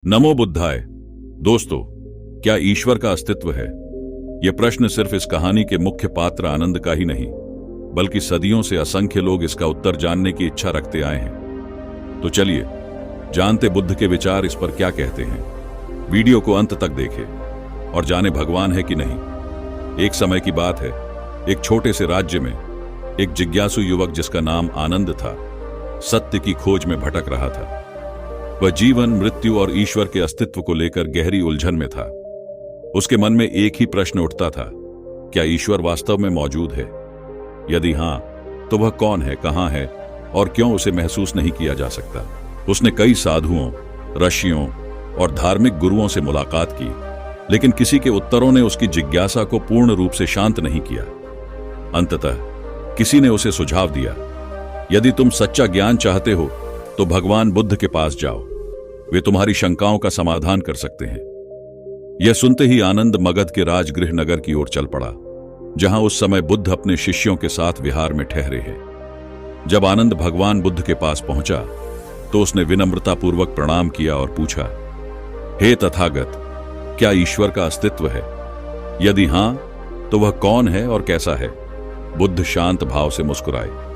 नमो बुद्धाय। दोस्तों, क्या ईश्वर का अस्तित्व है? यह प्रश्न सिर्फ इस कहानी के मुख्य पात्र आनंद का ही नहीं, बल्कि सदियों से असंख्य लोग इसका उत्तर जानने की इच्छा रखते आए हैं। तो चलिए जानते बुद्ध के विचार इस पर क्या कहते हैं। वीडियो को अंत तक देखें और जाने भगवान है कि नहीं। एक समय की बात है, एक छोटे से राज्य में एक जिज्ञासु युवक जिसका नाम आनंद था, सत्य की खोज में भटक रहा था। वह जीवन, मृत्यु और ईश्वर के अस्तित्व को लेकर गहरी उलझन में था। उसके मन में एक ही प्रश्न उठता था, क्या ईश्वर वास्तव में मौजूद है? यदि हां, तो वह कौन है, कहां है और क्यों उसे महसूस नहीं किया जा सकता? उसने कई साधुओं, ऋषियों और धार्मिक गुरुओं से मुलाकात की, लेकिन किसी के उत्तरों ने उसकी जिज्ञासा को पूर्ण रूप से शांत नहीं किया। अंततः किसी ने उसे सुझाव दिया, यदि तुम सच्चा ज्ञान चाहते हो तो भगवान बुद्ध के पास जाओ, वे तुम्हारी शंकाओं का समाधान कर सकते हैं। यह सुनते ही आनंद मगध के राजगृह नगर की ओर चल पड़ा, जहां उस समय बुद्ध अपने शिष्यों के साथ विहार में ठहरे हैं। जब आनंद भगवान बुद्ध के पास पहुंचा तो उसने विनम्रतापूर्वक प्रणाम किया और पूछा, हे तथागत, क्या ईश्वर का अस्तित्व है? यदि हां, तो वह कौन है और कैसा है? बुद्ध शांत भाव से मुस्कुराए।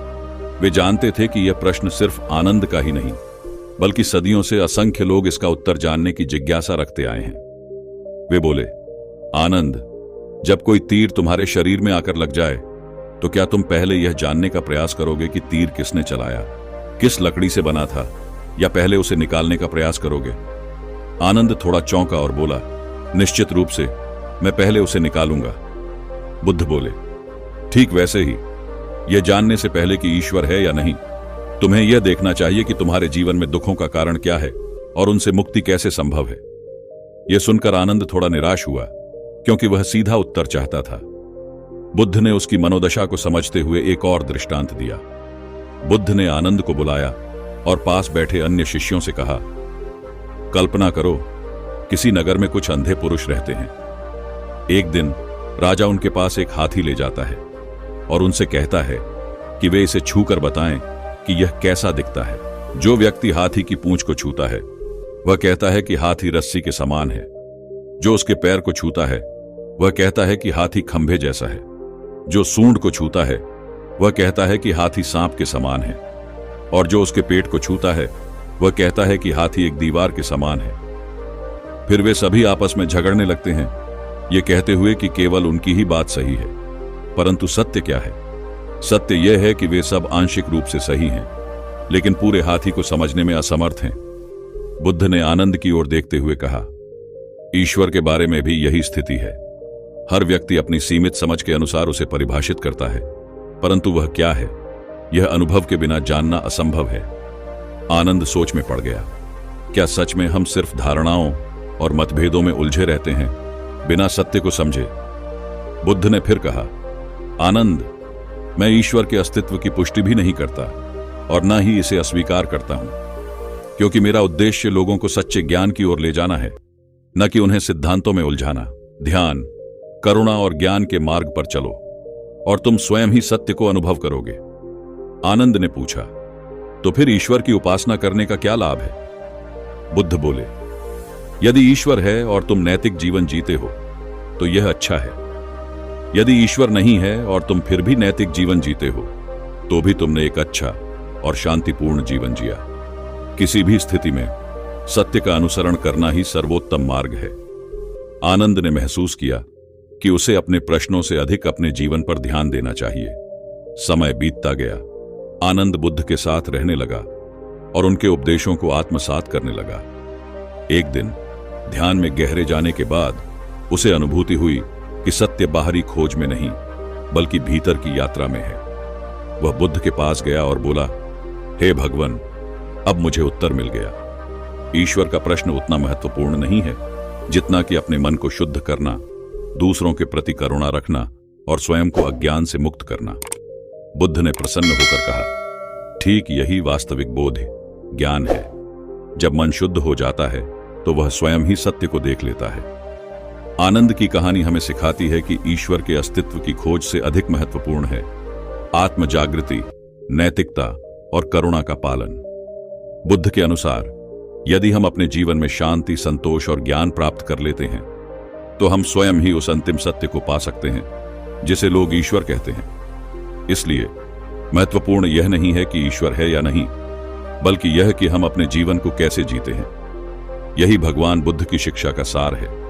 वे जानते थे कि यह प्रश्न सिर्फ आनंद का ही नहीं, बल्कि सदियों से असंख्य लोग इसका उत्तर जानने की जिज्ञासा रखते आए हैं। वे बोले, आनंद, जब कोई तीर तुम्हारे शरीर में आकर लग जाए तो क्या तुम पहले यह जानने का प्रयास करोगे कि तीर किसने चलाया, किस लकड़ी से बना था, या पहले उसे निकालने का प्रयास करोगे? आनंद थोड़ा चौंका और बोला, निश्चित रूप से मैं पहले उसे निकालूंगा। बुद्ध बोले, ठीक वैसे ही यह जानने से पहले कि ईश्वर है या नहीं, तुम्हें यह देखना चाहिए कि तुम्हारे जीवन में दुखों का कारण क्या है और उनसे मुक्ति कैसे संभव है। यह सुनकर आनंद थोड़ा निराश हुआ, क्योंकि वह सीधा उत्तर चाहता था। बुद्ध ने उसकी मनोदशा को समझते हुए एक और दृष्टांत दिया। बुद्ध ने आनंद को बुलाया और पास बैठे अन्य शिष्यों से कहा, कल्पना करो, किसी नगर में कुछ अंधे पुरुष रहते हैं। एक दिन राजा उनके पास एक हाथी ले जाता है और उनसे कहता है कि वे इसे छूकर बताएं कि यह कैसा दिखता है। जो व्यक्ति हाथी की पूंछ को छूता है वह कहता है कि हाथी रस्सी के समान है। जो उसके पैर को छूता है वह कहता है कि हाथी खंभे जैसा है। जो सूंड को छूता है वह कहता है कि हाथी सांप के समान है, और जो उसके पेट को छूता है वह कहता है कि हाथी एक दीवार के समान है। फिर वे सभी आपस में झगड़ने लगते हैं, ये कहते हुए कि केवल उनकी ही बात सही है। परंतु सत्य क्या है? सत्य यह है कि वे सब आंशिक रूप से सही हैं, लेकिन पूरे हाथी को समझने में असमर्थ हैं। बुद्ध ने आनंद की ओर देखते हुए कहा, ईश्वर के बारे में भी यही स्थिति है। हर व्यक्ति अपनी सीमित समझ के अनुसार उसे परिभाषित करता है, परंतु वह क्या है, यह अनुभव के बिना जानना असंभव है। आनंद सोच में पड़ गया। क्या सच में हम सिर्फ धारणाओं और मतभेदों में उलझे रहते हैं, बिना सत्य को समझे? बुद्ध ने फिर कहा, आनंद, मैं ईश्वर के अस्तित्व की पुष्टि भी नहीं करता और न ही इसे अस्वीकार करता हूं, क्योंकि मेरा उद्देश्य लोगों को सच्चे ज्ञान की ओर ले जाना है, न कि उन्हें सिद्धांतों में उलझाना। ध्यान, करुणा और ज्ञान के मार्ग पर चलो और तुम स्वयं ही सत्य को अनुभव करोगे। आनंद ने पूछा, तो फिर ईश्वर की उपासना करने का क्या लाभ है? बुद्ध बोले, यदि ईश्वर है और तुम नैतिक जीवन जीते हो तो यह अच्छा है। यदि ईश्वर नहीं है और तुम फिर भी नैतिक जीवन जीते हो तो भी तुमने एक अच्छा और शांतिपूर्ण जीवन जिया। किसी भी स्थिति में सत्य का अनुसरण करना ही सर्वोत्तम मार्ग है। आनंद ने महसूस किया कि उसे अपने प्रश्नों से अधिक अपने जीवन पर ध्यान देना चाहिए। समय बीतता गया। आनंद बुद्ध के साथ रहने लगा और उनके उपदेशों को आत्मसात करने लगा। एक दिन ध्यान में गहरे जाने के बाद उसे अनुभूति हुई कि सत्य बाहरी खोज में नहीं, बल्कि भीतर की यात्रा में है। वह बुद्ध के पास गया और बोला, हे भगवान, अब मुझे उत्तर मिल गया। ईश्वर का प्रश्न उतना महत्वपूर्ण नहीं है जितना कि अपने मन को शुद्ध करना, दूसरों के प्रति करुणा रखना और स्वयं को अज्ञान से मुक्त करना। बुद्ध ने प्रसन्न होकर कहा, ठीक यही वास्तविक बोध ज्ञान है। जब मन शुद्ध हो जाता है तो वह स्वयं ही सत्य को देख लेता है। आनंद की कहानी हमें सिखाती है कि ईश्वर के अस्तित्व की खोज से अधिक महत्वपूर्ण है आत्म जागृति, नैतिकता और करुणा का पालन। बुद्ध के अनुसार यदि हम अपने जीवन में शांति, संतोष और ज्ञान प्राप्त कर लेते हैं तो हम स्वयं ही उस अंतिम सत्य को पा सकते हैं जिसे लोग ईश्वर कहते हैं। इसलिए महत्वपूर्ण यह नहीं है कि ईश्वर है या नहीं, बल्कि यह कि हम अपने जीवन को कैसे जीते हैं। यही भगवान बुद्ध की शिक्षा का सार है।